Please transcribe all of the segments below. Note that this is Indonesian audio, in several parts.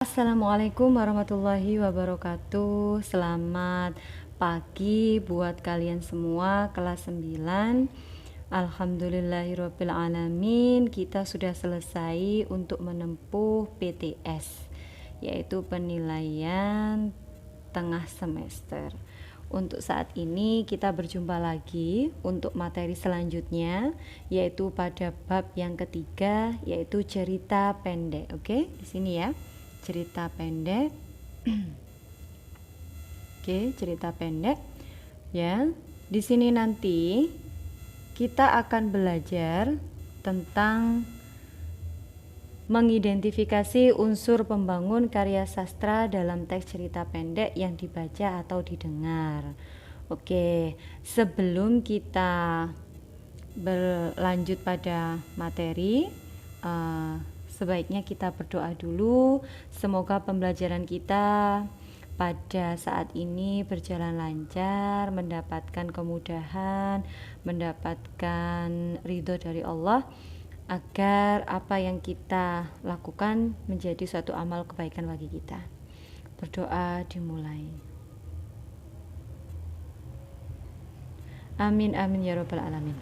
Assalamualaikum warahmatullahi wabarakatuh. Selamat pagi buat kalian semua kelas 9. Alhamdulillahirabbil alamin, kita sudah selesai untuk menempuh PTS, yaitu penilaian tengah semester. Untuk saat ini kita berjumpa lagi untuk materi selanjutnya, yaitu pada bab yang ketiga, yaitu cerita pendek. Oke, di sini ya, cerita pendek. Oke, cerita pendek. Ya, di sini nanti kita akan belajar tentang mengidentifikasi unsur pembangun karya sastra dalam teks cerita pendek yang dibaca atau didengar. Oke, sebelum kita berlanjut pada materi, sebaiknya kita berdoa dulu. Semoga pembelajaran kita pada saat ini berjalan lancar, mendapatkan kemudahan, mendapatkan ridho dari Allah, agar apa yang kita lakukan menjadi suatu amal kebaikan bagi kita. Berdoa dimulai. Amin amin ya rabbal alamin.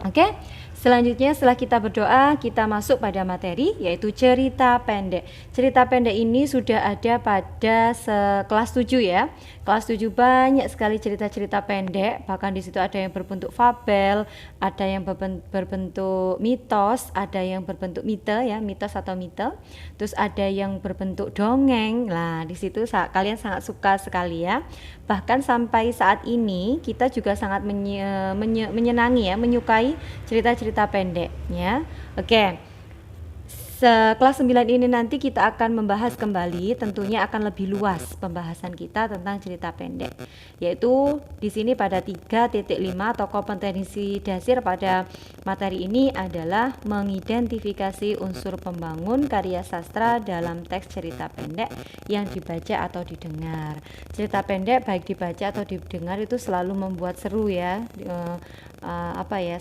Oke, selanjutnya setelah kita berdoa, kita masuk pada materi, yaitu cerita pendek. Cerita pendek ini sudah ada pada kelas 7 ya. Kelas 7 banyak sekali cerita-cerita pendek, bahkan di situ ada yang berbentuk fabel, ada yang berbentuk mitos, ada yang berbentuk mite ya, mitos atau mite. Terus ada yang berbentuk dongeng. Nah, di situ kalian sangat suka sekali ya. Bahkan sampai saat ini kita juga sangat menyenangi ya, menyukai cerita-cerita pendek ya. Oke. Kelas 9 ini nanti kita akan membahas kembali, tentunya akan lebih luas pembahasan kita tentang cerita pendek, yaitu di sini pada 3.5 atau kompetensi dasar pada materi ini adalah mengidentifikasi unsur pembangun karya sastra dalam teks cerita pendek yang dibaca atau didengar. Cerita pendek baik dibaca atau didengar itu selalu membuat seru ya,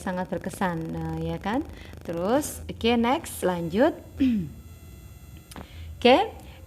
sangat berkesan, ya kan. Terus next lanjut.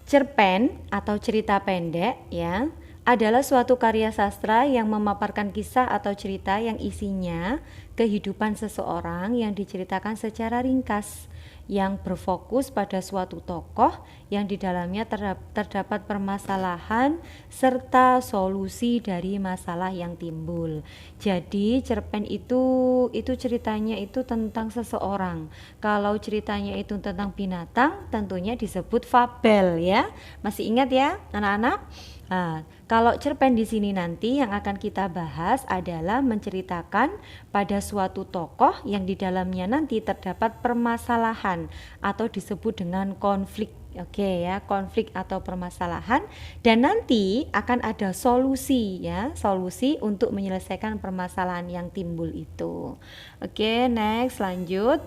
Cerpen atau cerita pendek ya adalah suatu karya sastra yang memaparkan kisah atau cerita yang isinya kehidupan seseorang yang diceritakan secara ringkas, yang berfokus pada suatu tokoh yang di dalamnya terdapat permasalahan serta solusi dari masalah yang timbul. Jadi cerpen itu ceritanya itu tentang seseorang. Kalau ceritanya itu tentang binatang, tentunya disebut fabel ya. Masih ingat ya anak-anak? Nah, kalau cerpen di sini nanti yang akan kita bahas adalah menceritakan pada suatu tokoh yang di dalamnya nanti terdapat permasalahan atau disebut dengan konflik. Oke ya, konflik atau permasalahan, dan nanti akan ada solusi ya, solusi untuk menyelesaikan permasalahan yang timbul itu. Oke, next lanjut.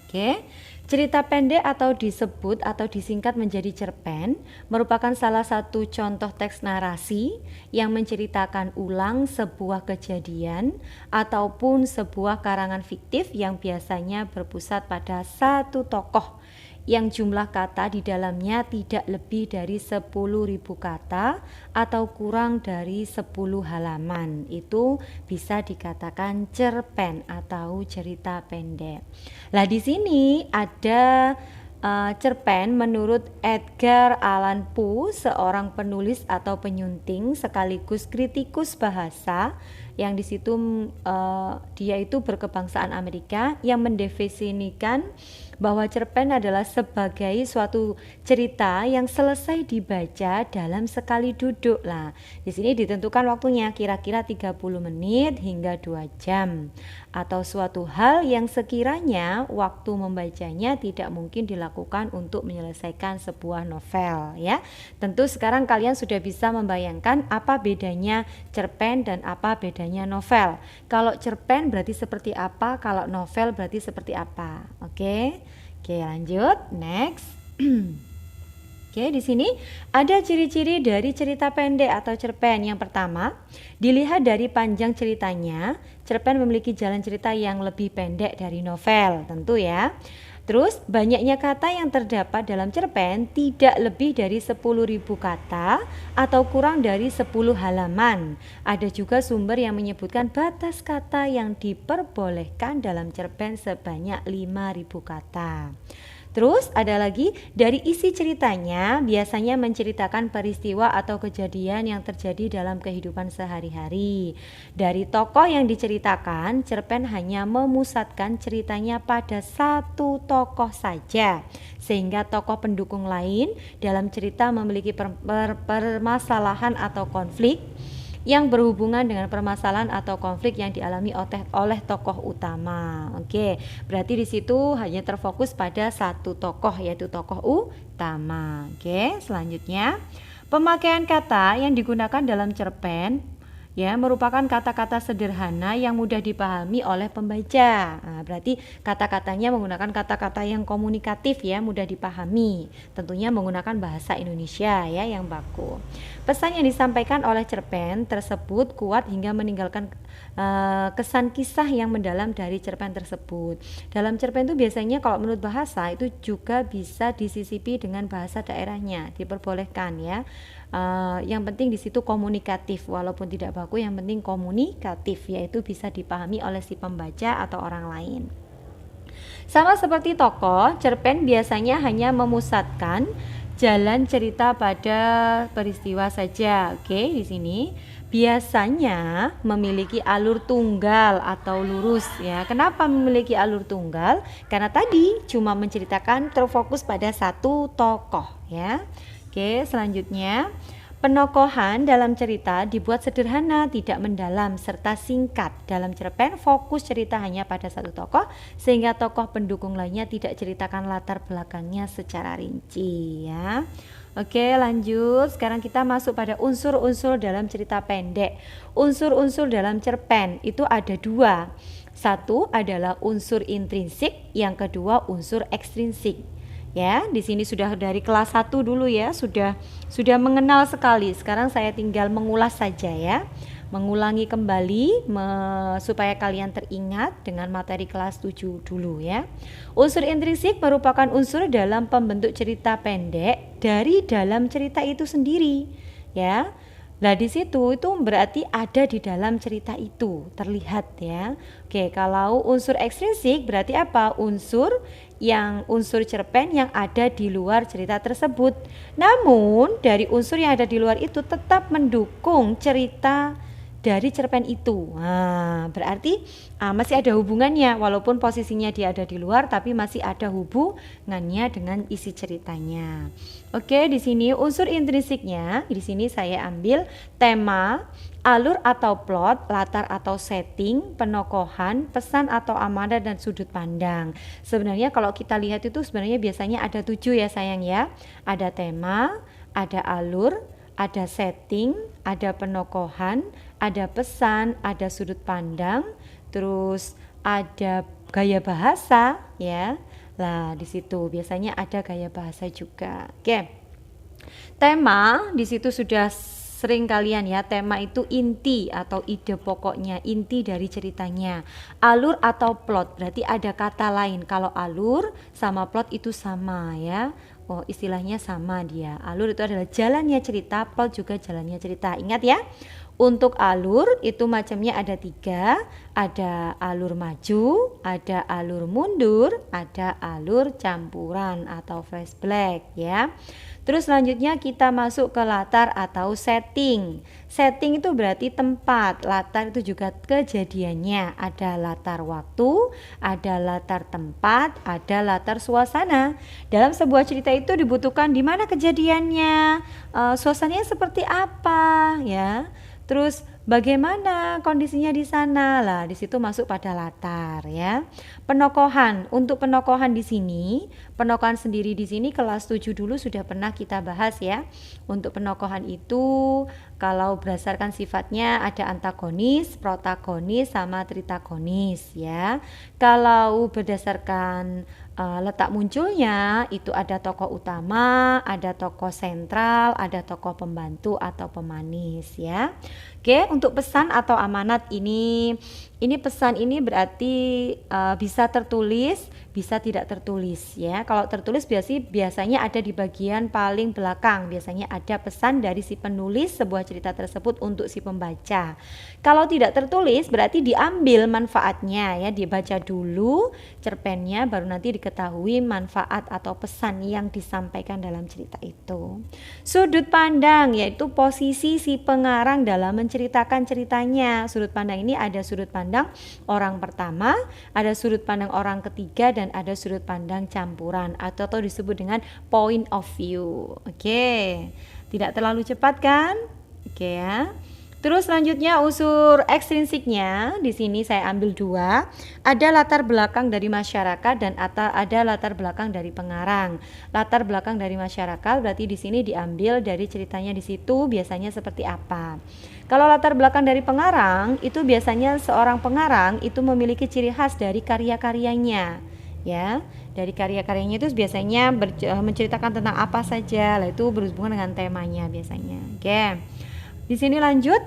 Oke. Cerita pendek atau disebut atau disingkat menjadi cerpen merupakan salah satu contoh teks narasi yang menceritakan ulang sebuah kejadian ataupun sebuah karangan fiktif yang biasanya berpusat pada satu tokoh yang jumlah kata di dalamnya tidak lebih dari 10.000 kata atau kurang dari 10 halaman. Itu bisa dikatakan cerpen atau cerita pendek. Lah di sini ada cerpen menurut Edgar Allan Poe, seorang penulis atau penyunting sekaligus kritikus bahasa yang di situ dia itu berkebangsaan Amerika, yang mendefinisikan bahwa cerpen adalah sebagai suatu cerita yang selesai dibaca dalam sekali duduk. Lah, di sini ditentukan waktunya kira-kira 30 menit hingga 2 jam. Atau suatu hal yang sekiranya waktu membacanya tidak mungkin dilakukan untuk menyelesaikan sebuah novel ya. Tentu sekarang kalian sudah bisa membayangkan apa bedanya cerpen dan apa bedanya novel. Kalau cerpen berarti seperti apa, kalau novel berarti seperti apa. Oke, lanjut, next. Oke, di sini ada ciri-ciri dari cerita pendek atau cerpen. Yang pertama, dilihat dari panjang ceritanya, cerpen memiliki jalan cerita yang lebih pendek dari novel, tentu ya. Terus banyaknya kata yang terdapat dalam cerpen tidak lebih dari 10.000 kata atau kurang dari 10 halaman. Ada juga sumber yang menyebutkan batas kata yang diperbolehkan dalam cerpen sebanyak 5.000 kata. Terus ada lagi, dari isi ceritanya biasanya menceritakan peristiwa atau kejadian yang terjadi dalam kehidupan sehari-hari. Dari tokoh yang diceritakan, cerpen hanya memusatkan ceritanya pada satu tokoh saja, sehingga tokoh pendukung lain dalam cerita memiliki permasalahan atau konflik yang berhubungan dengan permasalahan atau konflik yang dialami oleh tokoh utama. Oke, berarti di situ hanya terfokus pada satu tokoh, yaitu tokoh utama. Oke, selanjutnya pemakaian kata yang digunakan dalam cerpen ya merupakan kata-kata sederhana yang mudah dipahami oleh pembaca. Nah, berarti kata-katanya menggunakan kata-kata yang komunikatif ya, mudah dipahami. Tentunya menggunakan bahasa Indonesia ya yang baku. Pesan yang disampaikan oleh cerpen tersebut kuat hingga meninggalkan kesan kisah yang mendalam dari cerpen tersebut. Dalam cerpen itu biasanya kalau menurut bahasa itu juga bisa disisipi dengan bahasa daerahnya, diperbolehkan ya. Yang penting di situ komunikatif, walaupun tidak baku, yang penting komunikatif, yaitu bisa dipahami oleh si pembaca atau orang lain. Sama seperti tokoh, cerpen biasanya hanya memusatkan jalan cerita pada peristiwa saja. Oke, di sini biasanya memiliki alur tunggal atau lurus ya. Kenapa memiliki alur tunggal? Karena tadi cuma menceritakan terfokus pada satu tokoh ya. Oke, selanjutnya penokohan dalam cerita dibuat sederhana, tidak mendalam, serta singkat. Dalam cerpen fokus cerita hanya pada satu tokoh, sehingga tokoh pendukung lainnya tidak ceritakan latar belakangnya secara rinci ya. Oke, lanjut. Sekarang kita masuk pada unsur-unsur dalam cerita pendek. Unsur-unsur dalam cerpen itu ada dua. Satu adalah unsur intrinsik, yang kedua unsur ekstrinsik. Ya, di sini sudah dari kelas 1 dulu ya, sudah mengenal sekali. Sekarang saya tinggal mengulas saja ya. Mengulangi kembali supaya kalian teringat dengan materi kelas 7 dulu ya. Unsur intrinsik merupakan unsur dalam pembentuk cerita pendek dari dalam cerita itu sendiri ya. Nah di situ itu berarti ada di dalam cerita itu, terlihat ya. Oke, kalau unsur ekstrinsik berarti apa? Unsur cerpen yang ada di luar cerita tersebut. Namun dari unsur yang ada di luar itu tetap mendukung cerita dari cerpen itu. Nah, berarti masih ada hubungannya, walaupun posisinya dia ada di luar, tapi masih ada hubungannya dengan isi ceritanya. Oke, di sini unsur intrinsiknya, di sini saya ambil tema, alur atau plot, latar atau setting, penokohan, pesan atau amanat, dan sudut pandang. Sebenarnya kalau kita lihat itu sebenarnya biasanya ada 7 ya sayang ya. Ada tema, ada alur, ada setting, ada penokohan, ada pesan, ada sudut pandang, terus ada gaya bahasa ya. Nah, di situ biasanya ada gaya bahasa juga. Oke. Tema di situ sudah sering kalian ya, tema itu inti atau ide pokoknya, inti dari ceritanya. Alur atau plot berarti ada kata lain. Kalau alur sama plot itu sama ya. Oh, istilahnya sama dia. Alur itu adalah jalannya cerita, plot juga jalannya cerita. Ingat ya. Untuk alur itu macamnya ada 3, ada alur maju, ada alur mundur, ada alur campuran atau flashback ya. Terus selanjutnya kita masuk ke latar atau setting. Setting itu berarti tempat, latar itu juga kejadiannya. Ada latar waktu, ada latar tempat, ada latar suasana. Dalam sebuah cerita itu dibutuhkan di mana kejadiannya, suasananya seperti apa ya. Terus bagaimana kondisinya di sana? Lah, di situ masuk pada latar ya. Penokohan. Untuk penokohan di sini, penokohan sendiri di sini kelas 7 dulu sudah pernah kita bahas ya. Untuk penokohan itu kalau berdasarkan sifatnya ada antagonis, protagonis sama tritagonis ya. Kalau berdasarkan letak munculnya itu ada tokoh utama, ada tokoh sentral, ada tokoh pembantu atau pemanis ya. Oke, untuk pesan atau amanat ini pesan ini berarti bisa tertulis, bisa tidak tertulis ya. Kalau tertulis biasanya ada di bagian paling belakang, biasanya ada pesan dari si penulis sebuah cerita tersebut untuk si pembaca. Kalau tidak tertulis berarti diambil manfaatnya ya, dibaca dulu cerpennya baru nanti diketahui manfaat atau pesan yang disampaikan dalam cerita itu. Sudut pandang yaitu posisi si pengarang dalam menceritakan ceritanya. Sudut pandang ini ada sudut pandang orang pertama, ada sudut pandang orang ketiga, dan ada sudut pandang campuran atau disebut dengan point of view. Oke, tidak terlalu cepat kan? Oke ya. Terus selanjutnya unsur ekstrinsiknya di sini saya ambil dua, ada latar belakang dari masyarakat dan ada latar belakang dari pengarang. Latar belakang dari masyarakat berarti di sini diambil dari ceritanya di situ biasanya seperti apa. Kalau latar belakang dari pengarang itu biasanya seorang pengarang itu memiliki ciri khas dari karya-karyanya. Ya, dari karya-karyanya itu biasanya menceritakan tentang apa saja, lah itu berhubungan dengan temanya biasanya. Oke. Di sini lanjut,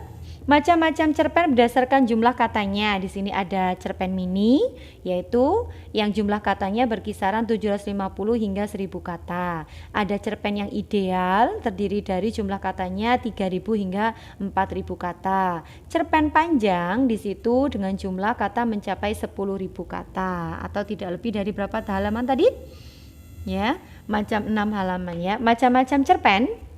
macam-macam cerpen berdasarkan jumlah katanya. Di sini ada cerpen mini, yaitu yang jumlah katanya berkisaran 750 hingga 1000 kata. Ada cerpen yang ideal, terdiri dari jumlah katanya 3000 hingga 4000 kata. Cerpen panjang di situ dengan jumlah kata mencapai 10.000 kata atau tidak lebih dari berapa halaman tadi? Ya, macam 6 halaman ya. Macam-macam cerpen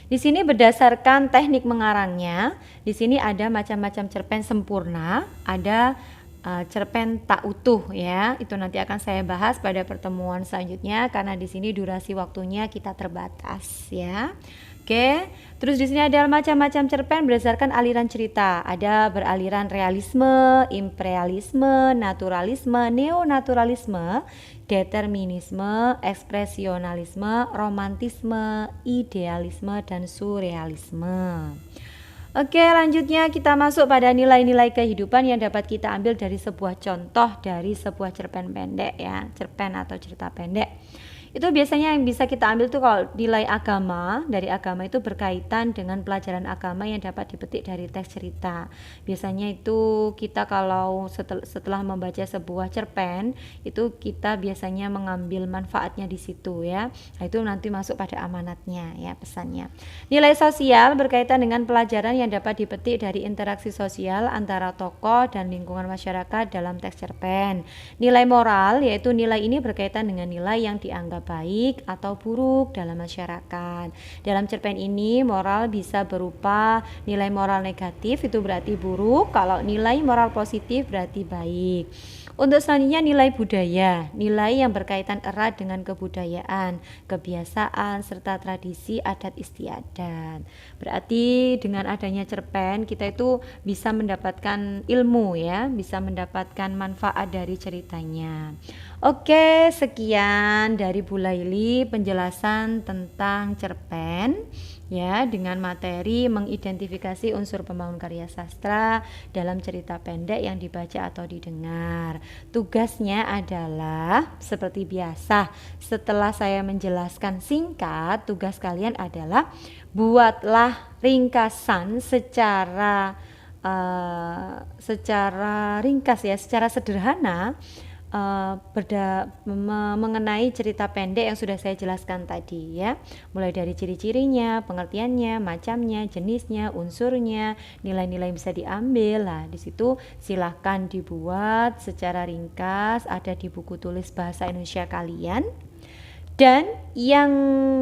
di sini berdasarkan teknik mengarangnya, di sini ada macam-macam cerpen sempurna, ada cerpen tak utuh ya. Itu nanti akan saya bahas pada pertemuan selanjutnya karena di sini durasi waktunya kita terbatas ya. Oke, terus di sini ada macam-macam cerpen berdasarkan aliran cerita. Ada beraliran realisme, imprealisme, naturalisme, neonaturalisme, determinisme, ekspresionalisme, romantisme, idealisme, dan surrealisme. Oke, lanjutnya kita masuk pada nilai-nilai kehidupan yang dapat kita ambil dari sebuah contoh dari sebuah cerpen pendek ya, cerpen atau cerita pendek. Itu biasanya yang bisa kita ambil tuh kalau nilai agama, dari agama itu berkaitan dengan pelajaran agama yang dapat dipetik dari teks cerita. Biasanya itu kita kalau setelah membaca sebuah cerpen, itu kita biasanya mengambil manfaatnya di situ ya. Nah, itu nanti masuk pada amanatnya ya, pesannya. Nilai sosial berkaitan dengan pelajaran yang dapat dipetik dari interaksi sosial antara tokoh dan lingkungan masyarakat dalam teks cerpen. Nilai moral yaitu nilai ini berkaitan dengan nilai yang dianggap baik atau buruk dalam masyarakat. Dalam cerpen ini moral bisa berupa nilai moral negatif, itu berarti buruk, kalau nilai moral positif berarti baik. Untuk selanjutnya nilai budaya, nilai yang berkaitan erat dengan kebudayaan, kebiasaan, serta tradisi adat istiadat. Berarti dengan adanya cerpen kita itu bisa mendapatkan ilmu ya, bisa mendapatkan manfaat dari ceritanya. Oke, sekian dari Bu Laili penjelasan tentang cerpen ya, dengan materi mengidentifikasi unsur pembangun karya sastra dalam cerita pendek yang dibaca atau didengar. Tugasnya adalah seperti biasa, setelah saya menjelaskan singkat, tugas kalian adalah buatlah ringkasan secara ringkas ya, secara sederhana mengenai cerita pendek yang sudah saya jelaskan tadi ya, mulai dari ciri-cirinya, pengertiannya, macamnya, jenisnya, unsurnya, nilai-nilai yang bisa diambil. Nah, di situ silahkan dibuat secara ringkas, ada di buku tulis bahasa Indonesia kalian. Dan yang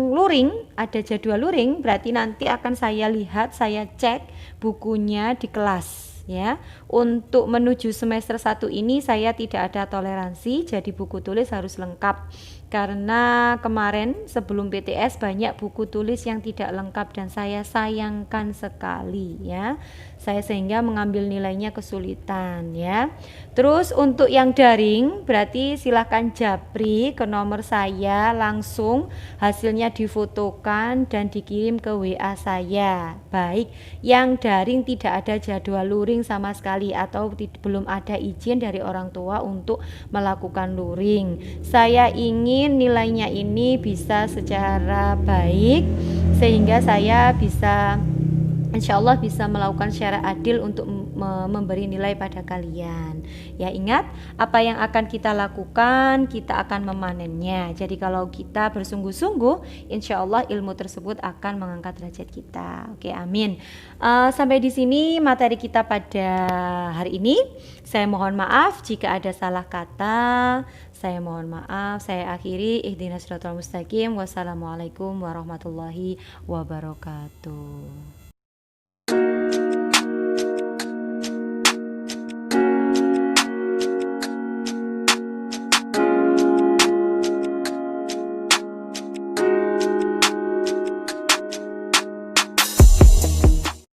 luring, ada jadwal luring, berarti nanti akan saya lihat, saya cek bukunya di kelas. Ya, untuk menuju semester 1 ini saya tidak ada toleransi, jadi buku tulis harus lengkap. Karena kemarin sebelum PTS banyak buku tulis yang tidak lengkap dan saya sayangkan sekali ya. Saya sehingga mengambil nilainya kesulitan ya. Terus untuk yang daring berarti silahkan japri ke nomor saya langsung, hasilnya difotokan dan dikirim ke WA saya. Baik, yang daring tidak ada jadwal luring sama sekali atau belum ada izin dari orang tua untuk melakukan luring. Saya ingin nilainya ini bisa secara baik sehingga saya bisa insya Allah bisa melakukan secara adil untuk memberi nilai pada kalian. Ya, ingat, apa yang akan kita lakukan, kita akan memanennya. Jadi kalau kita bersungguh-sungguh, insya Allah ilmu tersebut akan mengangkat derajat kita. Oke, amin. Sampai di sini materi kita pada hari ini. Saya mohon maaf jika ada salah kata. Saya mohon maaf. Saya akhiri. Ihdinas siratal mustaqim. Wassalamualaikum warahmatullahi wabarakatuh.